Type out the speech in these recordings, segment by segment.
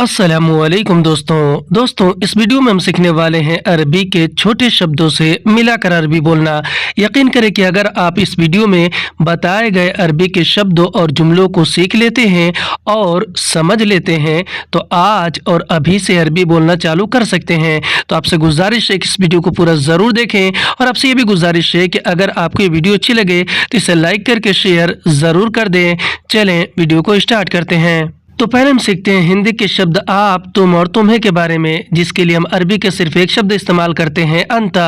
अस्सलामुअलैकुम दोस्तों इस वीडियो में हम सीखने वाले हैं अरबी के छोटे शब्दों से मिलाकर अरबी बोलना। यकीन करें कि अगर आप इस वीडियो में बताए गए अरबी के शब्दों और जुमलों को सीख लेते हैं और समझ लेते हैं तो आज और अभी से अरबी बोलना चालू कर सकते हैं। तो आपसे गुजारिश है कि इस वीडियो को पूरा ज़रूर देखें और आपसे ये भी गुजारिश है कि अगर आपको ये वीडियो अच्छी लगे तो इसे लाइक करके शेयर ज़रूर कर दें। चलें वीडियो को स्टार्ट करते हैं। तो पहले हम सीखते हैं हिंदी के शब्द आप, तुम और तुम्हें के बारे में, जिसके लिए हम अरबी के सिर्फ एक शब्द इस्तेमाल करते हैं अंता।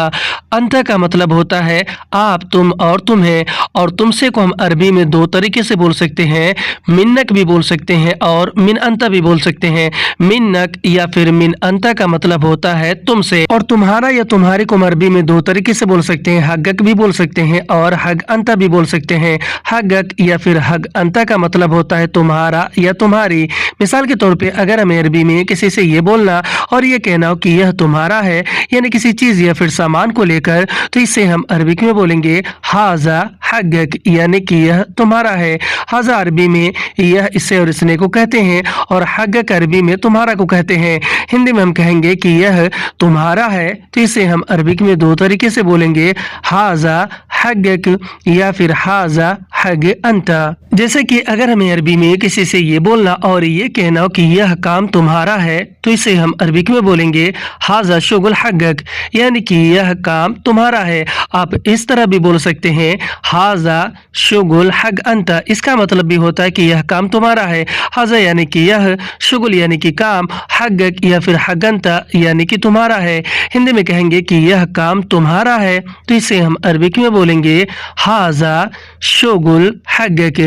अंता का मतलब होता है आप, तुम और तुम्हें। और तुमसे को हम अरबी में दो तरीके से बोल सकते हैं, मिन्नक भी बोल सकते हैं और मिन अंता भी बोल सकते हैं। मिन्नक या फिर मिन अंता का मतलब होता है तुमसे। और तुम्हारा या तुम्हारी को हम अरबी में दो तरीके से बोल सकते हैं, हगक भी बोल सकते हैं और हग अंता भी बोल सकते हैं। हगक या फिर हग अंता का मतलब होता है तुम्हारा या तुम्हारी। मिसाल के तौर पे अगर हमें अरबी में किसी से ये बोलना और ये कहना हो कि यह तुम्हारा है, यानी किसी चीज या फिर सामान को लेकर, तो इसे हम अरबिक में बोलेंगे हाजा हगक, यानी कि यह तुम्हारा है। हाजा अरबी में यह, इसे और इसने को कहते हैं और हगक अरबी में तुम्हारा को कहते हैं। हिंदी में हम कहेंगे कि यह तुम्हारा है तो इसे हम अरबिक में दो तरीके से बोलेंगे, हाजा हगक या फिर हाजा हग अंता। जैसे कि अगर हमें अरबी में किसी से ये बोलना और ये कहना हो कि यह काम तुम्हारा है तो इसे हम अरबिक में बोलेंगे हाजा शुगुल हगक, यानी कि यह काम तुम्हारा है। आप इस तरह भी बोल सकते हैं हाजा शुगुल हग अंता। इसका मतलब भी होता है कि यह काम तुम्हारा है। हाजा यानी कि यह, शुगुल यानी कि काम, हगक या फिर हगंता यानी कि तुम्हारा है। हिंदी में कहेंगे कि यह काम तुम्हारा है तो इसे हम अरबिक में बोलेंगे हाजा शुगुल हगक,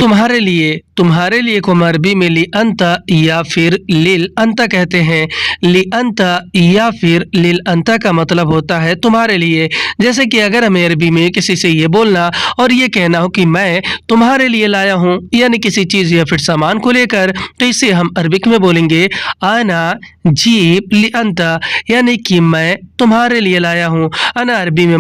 तुम्हारे लिए को हम अरबी में ली अंता या फिर लिल अंता कहते हैं। ली अंता या फिर लिल अंता का मतलब होता है तुम्हारे लिए। जैसे कि अगर हमें अरबी में किसी से ये बोलना और ये कहना हो कि मैं तुम्हारे लिए लाया हूँ, यानी किसी चीज या फिर सामान को लेकर, तो इसे हम अरबिक में बोलेंगे आना जीब ली अंता, यानी कि मैं तुम्हारे लिए लाया हूँ। अना अरबी में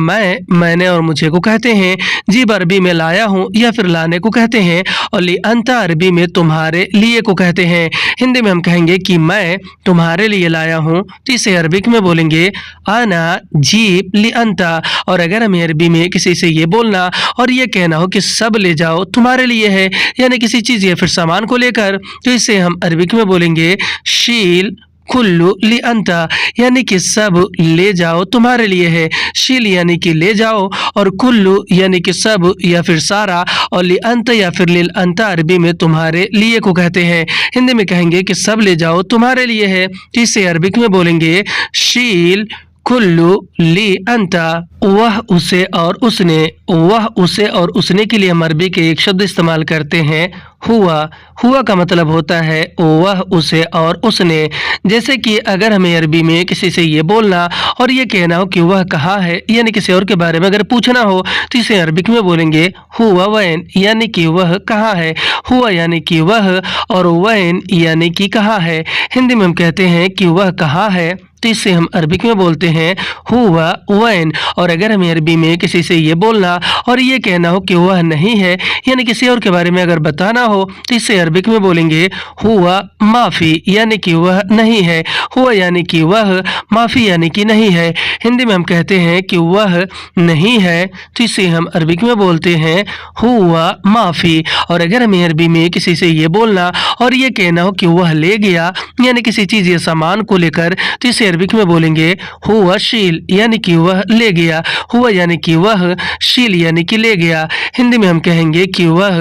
मैंने और मुझे को कहते हैं। जीब अरबी में लाया हूँ या फिर लाने को कहते हैं और ली अंता अरबी में तुम्हारे लिए को कहते हैं। हिंदी में हम कहेंगे कि मैं तुम्हारे लिए लाया हूँ तो इसे अरबिक में बोलेंगे आना जीब ली अंता। और अगर हमें अरबी में किसी से ये बोलना और ये कहना हो कि सब ले जाओ तुम्हारे लिए है, यानी किसी चीज या फिर सामान को लेकर, तो इसे हम अरबिक में बोलेंगे शील कुल्लू ली अंता, यानी कि सब ले जाओ तुम्हारे लिए है। शील यानी कि ले जाओ और कुल्लू यानी कि सब या फिर सारा, और ली अंता या फिर लिल अंता अरबी में तुम्हारे लिए को कहते हैं। हिंदी में कहेंगे कि सब ले जाओ तुम्हारे लिए है, इसे अरबिक में बोलेंगे शील कुल्लू ली अंता। वह, उसे और उसने, वह, उसे और उसने के लिए हम अरबी के एक शब्द इस्तेमाल करते हैं हुआ। हुआ का मतलब होता है वह, उसे और उसने। जैसे कि अगर हमें अरबी में किसी से ये बोलना और ये कहना हो कि वह कहाँ है, यानी किसी और के बारे में अगर पूछना हो तो इसे अरबिक में बोलेंगे हुआ वैन, यानी कि वह कहाँ है। हुआ यानी कि वह और वैन यानी कि कहाँ है। हिंदी में हम कहते हैं कि वह कहाँ है तो इसे हम अरबिक में बोलते हैं हुआ वैन। और अगर हमें अरबी में किसी से ये बोलना और ये कहना हो कि वह नहीं है, यानी किसी और के बारे में अगर बताना हो तो इसे अरबिक में बोलेंगे हुआ माफ़ी, यानी कि वह नहीं है। हुआ यानी कि वह, माफ़ी यानी कि नहीं है। हिंदी में हम कहते हैं कि वह नहीं है तो इसे हम अरबिक में बोलते हैं हुआ माफ़ी। और अगर हमें अरबी में किसी से ये बोलना और ये कहना हो कि वह ले गया, यानी किसी चीज़ या सामान को लेकर, तो इसे अरबिक में बोलेंगे हुआ शील, यानी कि वह ले गया। हुआ यानी कि वह, शील यानी कि ले गया। हिंदी में हम कहेंगे कि वह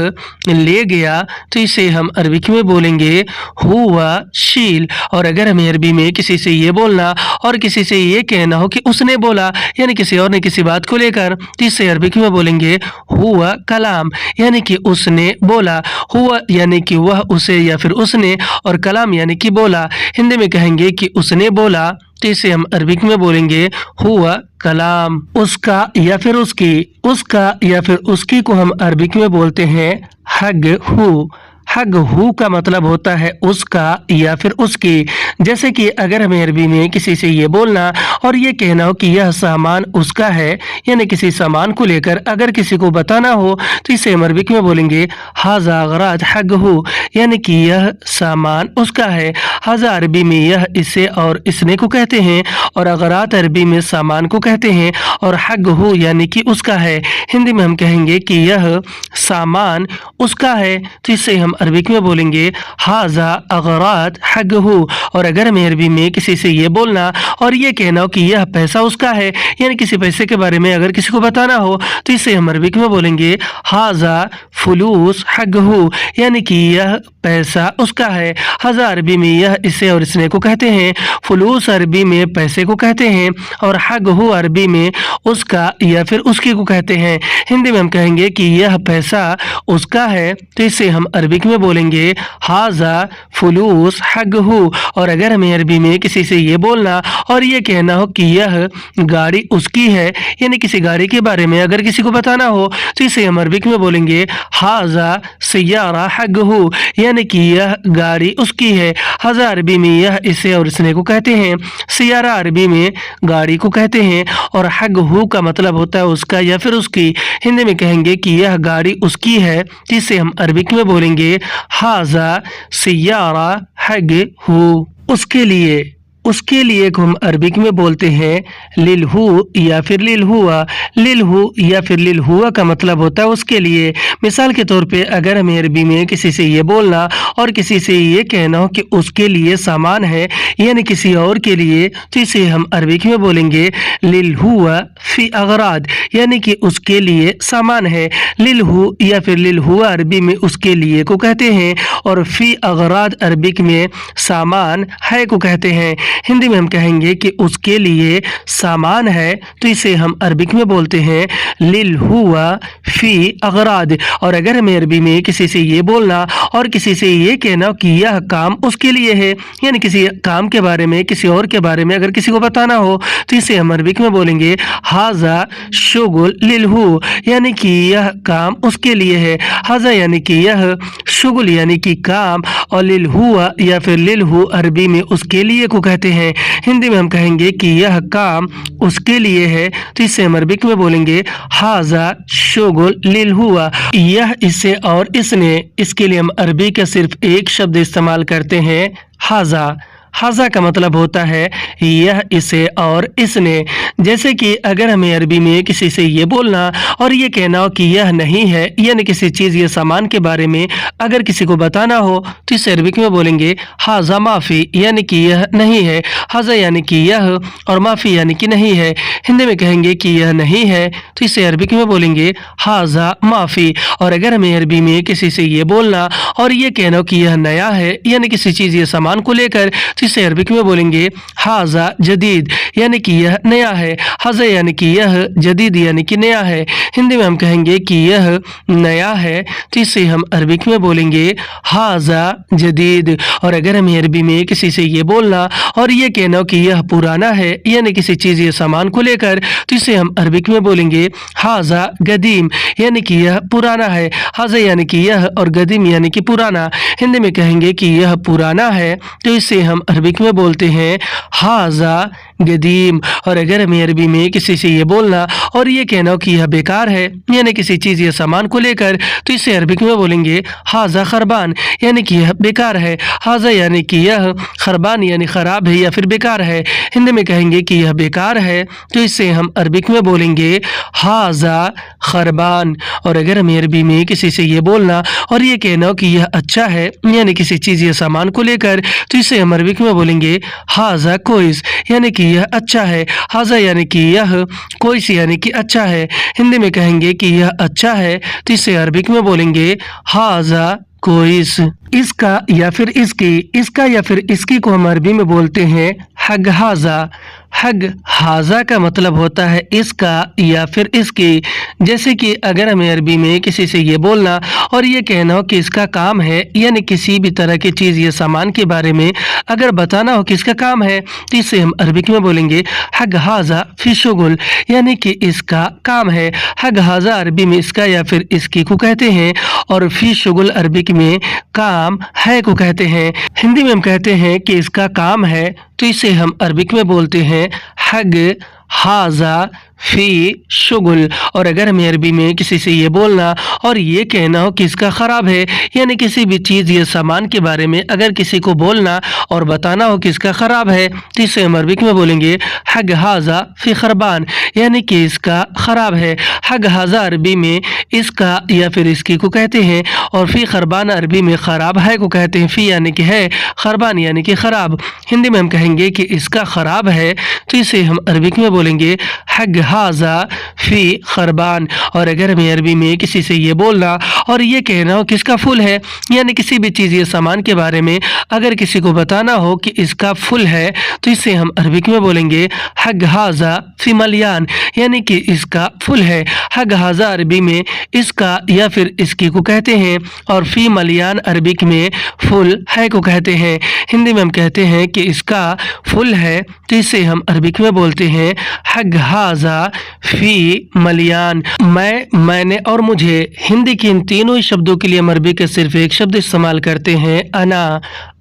ले गया तो इसे हम अरबिक में बोलेंगे हुआ शील। और अगर हमें अरबी में किसी से ये बोलना और किसी से ये कहना हो कि उसने बोला, यानी किसी और ने किसी बात को लेकर, तो इसे अरबिक में बोलेंगे हुआ कलाम, यानी कि उसने बोला। हुआ यानी कि वह, उसे या फिर उसने, और कलाम यानी कि बोला। हिंदी में कहेंगे कि उसने बोला तो इसे हम अरबिक में बोलेंगे हुआ कलाम। उसका या फिर उसकी, उसका या फिर उसकी को हम अरबिक में बोलते हैं हग हु। हग हु का मतलब होता है उसका या फिर उसकी। जैसे कि अगर हमें अरबी में किसी से ये बोलना और ये कहना हो कि यह सामान उसका है, यानी किसी सामान को लेकर अगर किसी को बताना हो तो इसे हम अरबिक में बोलेंगे हाजा अगराद हग्गहू, यानी कि यह सामान उसका है। हाजा अरबी में यह इसे और इसने को कहते हैं और अगरात अरबी में सामान को कहते हैं और हग्गहू यानी कि उसका है। हिंदी में हम कहेंगे कि यह सामान उसका है तो इसे हम अरबिक में बोलेंगे हाजा अगरात हग्गहू। और अगर हमें अरबी में किसी से ये बोलना और ये कहना हो कि यह पैसा उसका है, यानी किसी पैसे के बारे में अगर किसी को बताना हो तो इसे हम अरबिक में बोलेंगे हाजा फुलूस हग्गहू, यानी कि यह पैसा उसका है। हाजा अरबी में यह इसे और इसने को कहते हैं, फुलूस अरबी में पैसे को कहते हैं और हग्गहू अरबी में उसका या फिर उसकी को कहते हैं। हिंदी में हम कहेंगे कि यह पैसा उसका है तो इसे हम अरबिक में बोलेंगे हाजा फुलूस हग्गहू। और अगर हमें अरबी में किसी से ये बोलना और ये कहना हो कि यह गाड़ी उसकी है, यानी किसी गाड़ी के बारे में अगर किसी को बताना हो तो इसे हम अरबिक में बोलेंगे हाजा सय्यारा हग्गहू, यानी कि यह गाड़ी उसकी है। हाजा अरबी में यह इसे और इसने को कहते हैं, सय्यारा अरबी में गाड़ी को कहते हैं और हग्गहू का मतलब होता है उसका या फिर उसकी। हिंदी में कहेंगे कि यह गाड़ी उसकी है जिसे हम अरबिक में बोलेंगे हाजा सय्यारा हग्गहू। उसके लिए को हम अरबिक में बोलते हैं लिलहू या फिर लिलहुआ। लिलहू या फिर लिलहुआ का मतलब होता है उसके लिए। मिसाल के तौर पे अगर हमें अरबी में किसी से ये बोलना और किसी से ये कहना हो कि उसके लिए सामान है, यानी किसी और के लिए, तो इसे हम अरबिक में बोलेंगे लिलहुआ फी अगराद, यानी कि उसके लिए सामान है। लिलहू या फिर लिलहुआ अरबी में उसके लिए को कहते हैं और फी अगराद अरबिक में सामान है को कहते हैं। हिंदी में हम कहेंगे कि उसके लिए सामान है तो इसे हम अरबिक में बोलते हैं लिलहुआ फी अगराद। और अगर हमें अरबी में किसी से ये बोलना और किसी से ये कहना कि यह काम उसके लिए है, यानी किसी काम के बारे में किसी और के बारे में अगर किसी को बताना हो तो इसे हम अरबिक में बोलेंगे हाजा शुगुल लिलहू, यानी कि यह काम उसके लिए है। हाजा यानी कि यह, शुगुल यानी कि काम और लिलहुआ या फिर लिलहू अरबी में उसके लिए को कहते हैं। हिंदी में हम कहेंगे कि यह काम उसके लिए है तो इसे हम अरबिक में बोलेंगे हाजा शुगुल लिलहुआ। यह, इसे और इसने, इसके लिए हम अरबी का सिर्फ एक शब्द इस्तेमाल करते हैं हाजा। हाजा का मतलब होता है यह, इसे और इसने। जैसे कि अगर हमें अरबी में किसी से ये बोलना और ये कहना हो कि यह नहीं है, यानी किसी चीज़ या सामान के बारे में अगर किसी को बताना हो तो इसे अरबिक में बोलेंगे हाजा माफ़ी, यानी कि यह नहीं है। हाजा यानी कि यह और माफ़ी यानी कि नहीं है। हिंदी में कहेंगे कि यह नहीं है तो इसे अरबिक में बोलेंगे हाजा माफ़ी। और अगर हमें अरबी में किसी से ये बोलना और ये कहना हो कि यह नया है, यानी किसी चीज़ या सामान को लेकर, तो इसे अरबिक में बोलेंगे हाजा जदीद, यानी कि यह नया है। हाजा यानी कि यह, जदीद यानी कि नया है। हिंदी में हम कहेंगे कि यह नया है तो इसे हम अरबिक में बोलेंगे हाजा जदीद। और अगर हमें अरबी में किसी से ये बोलना और ये कहना कि यह पुराना है, यानी किसी चीज़ या सामान को लेकर, तो इसे हम अरबिक में बोलेंगे हाजा गदीम, यानी कि यह पुराना है। हाजा यानी कि यह और गदीम यानी कि पुराना। हिंदी में कहेंगे कि यह पुराना है तो इसे हम अरबिक में बोलते हैं हाजा गदीम। और अगर हमें अरबी में किसी से ये बोलना और ये कहना हो कि यह बेकार है, यानी किसी चीज़ या सामान को लेकर, तो इसे अरबिक में बोलेंगे हाजा खरबान, यानी कि यह बेकार है। हाजा यानी कि यह, खरबान यानी ख़राब है या फिर बेकार है। हिंदी में कहेंगे कि यह बेकार है तो इसे हम अरबिक में बोलेंगे हाजा खरबान। और अगर हमें अरबी में किसी से ये बोलना और ये कहना हो कि यह अच्छा है, यानी किसी चीज़ या सामान को लेकर, तो इसे हम अरबिक में बोलेंगे हाजा कोइस, यानी कि यह अच्छा है। हाजा यानी कि यह, कोइस यानी कि अच्छा है। हिंदी में कहेंगे कि यह अच्छा है तो इसे अरबिक में बोलेंगे हाजा कोइस। इसका या फिर इसकी, इसका या फिर इसकी को हम अरबी में बोलते हैं हग हाजा। हग हाजा का मतलब होता है इसका या फिर इसकी। जैसे कि अगर हमें अरबी में किसी से ये बोलना और ये कहना हो कि इसका काम है, यानी किसी भी तरह की चीज़ या सामान के बारे में अगर बताना हो कि इसका काम है, तो इसे हम अरबिक में बोलेंगे हग हाजा फी शुगुल, यानी कि इसका काम है। हग हाजा अरबी में इसका या फिर इसकी को कहते हैं और फी शुगुल अरबिक में काम है को कहते हैं। हिंदी में हम कहते हैं कि इसका काम है, तो इसे हम अरबिक में बोलते हैं हग हाजा फी शुगुल। और अगर हमें अरबी में किसी से ये बोलना और ये कहना हो कि इसका ख़राब है, यानी किसी भी चीज़ या सामान के बारे में अगर किसी को बोलना और बताना हो कि इसका ख़राब है, तो इसे हम अरबिक में बोलेंगे हग हाजा फी खरबान, यानी कि इसका ख़राब है। हग हाजा अरबी में इसका या फिर इसकी को कहते हैं और फी खरबान अरबी में ख़राब है को कहते हैं। फी यानी कि है, खरबान यानी कि ख़राब। हिंदी में हम कहेंगे कि इसका ख़राब है, तो इसे हम अरबिक में बोलेंगे हग हाजा फी खरबान। और अगर हमें अरबी में किसी से ये बोलना और ये कहना हो कि इसका फुल है, यानी किसी भी चीज़ या सामान के बारे में अगर किसी को बताना हो कि इसका फुल है, तो इसे हम अरबिक में बोलेंगे हग हाजा फी मलियान, यानी कि इसका फुल है। हग हाजा अरबी में इसका या फिर इसकी को कहते हैं और फी मलियान अरबिक में फुल है को कहते हैं। हिंदी में हम कहते हैं कि इसका फुल है, तो इसे हम अरबिक में बोलते हैं हग हाजा फी मलियान। मैंने और मुझे, हिंदी के इन तीनों ही शब्दों के लिए हम अरबी के सिर्फ एक शब्द इस्तेमाल करते हैं अना।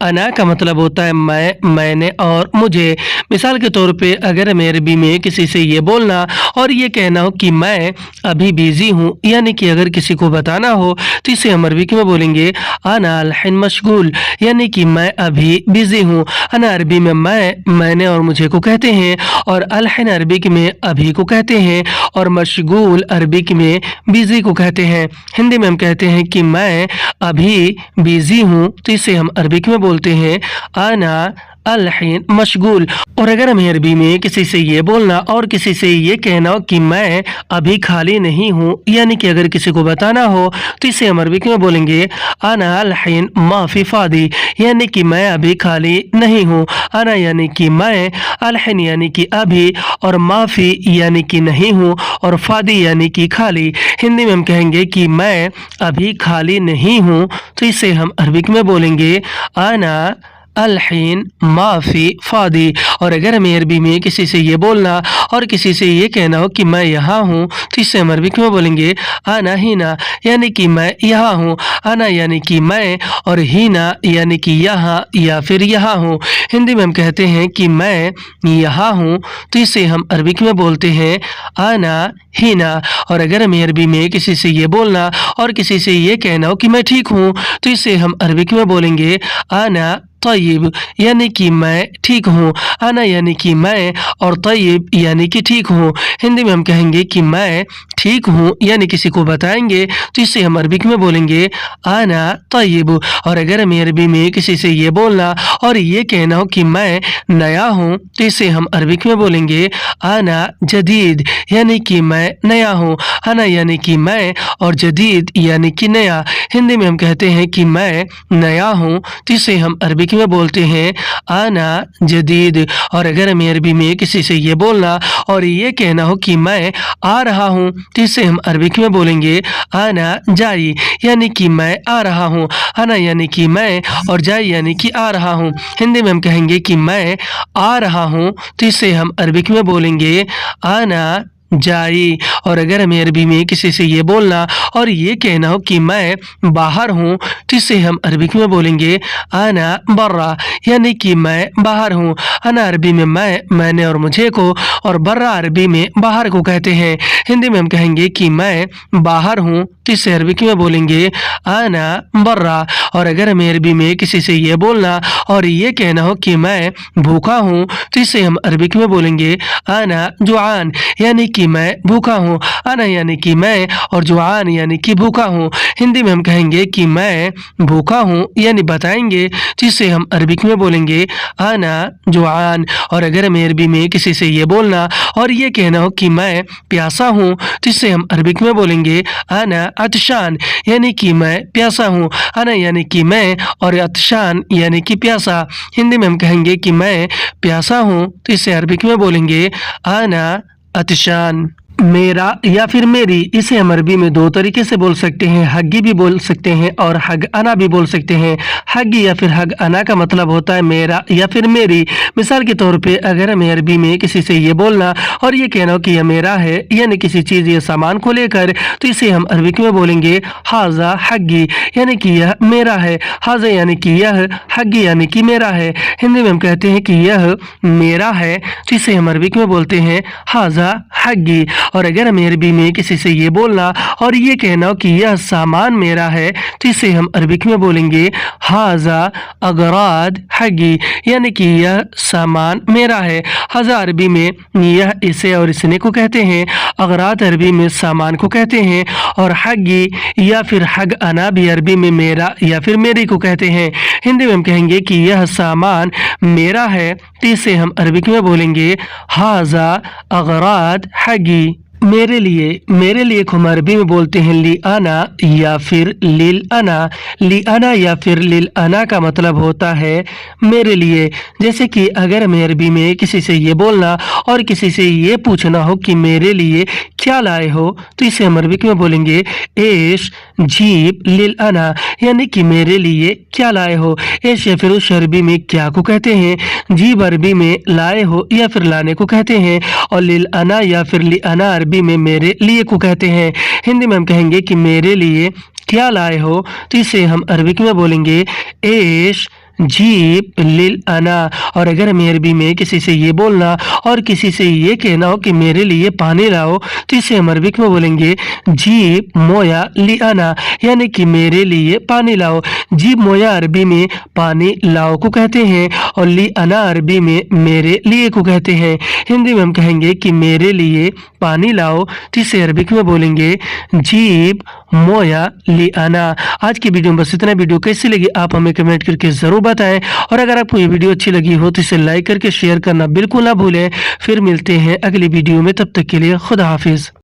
अना का मतलब होता है मैं, मैंने और मुझे। मिसाल के तौर पे अगर हमें अरबी में किसी से ये बोलना और ये कहना हो कि मैं अभी बिजी हूँ, यानी कि अगर किसी को बताना हो तो इसे हम अरबी में बोलेंगे अना अलहिन मशगूल, यानी कि मैं अभी बिजी हूँ। अना अरबी में मैंने और मुझे को कहते हैं और अलहिन अरबिक में अभी को कहते हैं और मशगूल अरबिक में बिजी को कहते हैं। हिंदी में हम कहते हैं कि मैं अभी बिजी हूँ, तो इसे हम अरबिक में बोलते हैं अना अलहिन मशगूल। और अगर हमें अरबी में किसी से ये बोलना और किसी से ये कहना हो कि मैं अभी खाली नहीं हूँ, यानी कि अगर किसी को बताना हो तो इसे हम अरबी में बोलेंगे अना अलहिन माफ़ी फ़ादी, यानी कि मैं अभी खाली नहीं हूँ। अना यानी कि मैं, अलहिन यानी कि अभी और माफ़ी यानी कि नहीं हूँ और फ़ादी यानी कि खाली। हिंदी में हम कहेंगे कि मैं अभी खाली नहीं हूँ, तो इसे हम अरबिक में बोलेंगे अना अलहिन माफ़ी फ़ादी। और अगर हमें अरबी में किसी से ये बोलना और किसी से ये कहना हो कि मैं यहाँ हूँ, तो इससे हम अरबी में बोलेंगे आना हीना, यानी कि मैं यहाँ हूँ। आना यानी कि मैं और हीना यानी कि यहाँ या फिर यहाँ हूँ। हिंदी में हम कहते हैं कि मैं यहाँ हूँ, तो इसे हम अरबिक में बोलते हैं आना हीना। और अगर हमें अरबी में किसी से ये बोलना और किसी से ये कहना हो कि मैं ठीक हूँ, तो इसे हम अरबिक में बोलेंगे आना तय्यब, यानी कि मैं ठीक हूँ। आना यानी कि मैं और तय्यब यानी कि ठीक हूँ। हिंदी में हम कहेंगे कि मैं ठीक हूँ, यानी किसी को बताएंगे तो इसे हम अरबिक में बोलेंगे आना तय्यब। और अगर हमें अरबी में किसी से ये बोलना और ये कहना हो कि मैं नया हूँ, तो इसे हम अरबिक में बोलेंगे आना जदीद, यानी कि मैं नया हूँ। आना यानी कि मैं और जदीद यानी कि नया। हिंदी में हम कहते हैं कि मैं नया हूँ, तो इसे हम अरबिक में बोलते हैं आना जदीद। और अगर हमें अरबी में किसी से ये बोलना और ये कहना हो कि मैं आ रहा हूँ, तो इसे हम अरबिक में बोलेंगे आना जाई, यानी कि मैं आ रहा हूँ। आना यानी कि मैं और जाई यानी कि आ रहा हूँ। हिंदी में हम कहेंगे कि मैं आ रहा हूँ, तो इसे हम अरबिक में बोलेंगे आना जाई। और अगर हमें अरबी में किसी से ये बोलना और ये कहना हो कि मैं बाहर हूँ, तो इसे हम अरबिक में बोलेंगे आना बर्रा, यानी कि मैं बाहर हूँ। आना अरबी में मैं, मैंने और मुझे को और बर्रा अरबी में बाहर को कहते हैं। हिंदी में हम कहेंगे कि मैं बाहर हूँ, तो इसे अरबिक में बोलेंगे आना बर्रा। और अगर हमें अरबी में किसी से ये बोलना और ये कहना हो कि मैं भूखा हूँ, तो इसे हम अरबिक में बोलेंगे आना जुआन, यानी कि मैं भूखा हूँ। आना यानी कि मैं और जुआन यानी कि भूखा हूँ। हिंदी में हम कहेंगे कि मैं भूखा हूँ, यानी बताएंगे, जिसे हम अरबिक में बोलेंगे आना जुआन। और अगर हमें अरबी में किसी से ये बोलना और ये कहना हो कि मैं प्यासा हूँ, तो इसे हम अरबिक में बोलेंगे आना अतशान यानी कि मैं प्यासा हूँ, अना यानी कि मैं और अतशान यानी कि प्यासा। हिंदी में हम कहेंगे कि मैं प्यासा हूँ तो इसे अरबिक में बोलेंगे अना अतशान। मेरा या फिर मेरी, इसे हम अरबी में दो तरीके से बोल सकते हैं, हग्गी भी बोल सकते हैं और हग अना भी बोल सकते हैं। हग्गी या फिर हग अना का मतलब होता है मेरा या फिर मेरी। मिसाल के तौर पे अगर हमें अरबी में किसी से ये बोलना और ये कहना कि यह मेरा है यानी किसी चीज़ या सामान को लेकर, तो इसे हम अरबिक में बोलेंगे हाजा हग्गी यानी कि यह मेरा है। हाजा यानी कि यह, हग्गी यानी कि मेरा है। हिंदी में हम कहते हैं कि यह मेरा है तो इसे हम अरबिक में बोलते हैं हाजा हग्गी। और अगर हमें अरबी में किसी से ये बोलना और ये कहना कि यह सामान मेरा है तो इसे हम अरबिक में बोलेंगे हाजा अगराद हगी यानी कि यह सामान मेरा है। हाजा अरबी में यह, इसे और इसने को कहते हैं, अगराद अरबी में सामान को कहते हैं और हगी या फिर हग अना भी अरबी में मेरा या फिर मेरी को कहते हैं। हिंदी में हम कहेंगे कि यह सामान मेरा है तो इसे हम अरबिक में बोलेंगे हाजा अगराद हगी। मेरे लिए को हम अरबी में बोलते हैं ली आना या फिर लिल आना। ली आना या फिर लिल आना का मतलब होता है मेरे लिए। जैसे कि अगर हमें अरबी में किसी से ये बोलना और किसी से ये पूछना हो कि मेरे लिए क्या लाए हो तो इसे हम अरबी में बोलेंगे एश जीब लिल आना यानी कि मेरे लिए क्या लाए हो। एश या फिर उस अरबी में क्या को कहते हैं, जीब अरबी में लाए हो या फिर लाने को कहते हैं और लिल आना या फिर ली आना अरबी में मेरे लिए को कहते हैं। हिंदी में हम कहेंगे कि मेरे लिए क्या लाए हो तो इसे हम अरबिक में बोलेंगे एश जीब लिल अना। और अगर हमें अरबी में किसी से ये बोलना और किसी से ये कहना हो कि मेरे लिए पानी लाओ तो इसे हम अरबिक में बोलेंगे जीब मोया ली अना यानी कि मेरे लिए पानी लाओ। जीब मोया अरबी में पानी लाओ को कहते हैं और ली अना अरबी में मेरे लिए को कहते हैं। हिंदी में हम कहेंगे कि मेरे लिए पानी लाओ तो इसे अरबिक में बोलेंगे जीब मोया ली अना। आज की वीडियो में बस इतना। वीडियो कैसी लगी आप हमें कमेंट करके जरूर बताएं और अगर आपको ये वीडियो अच्छी लगी हो तो इसे लाइक करके शेयर करना बिल्कुल ना भूलें। फिर मिलते हैं अगली वीडियो में, तब तक के लिए खुदा हाफिज।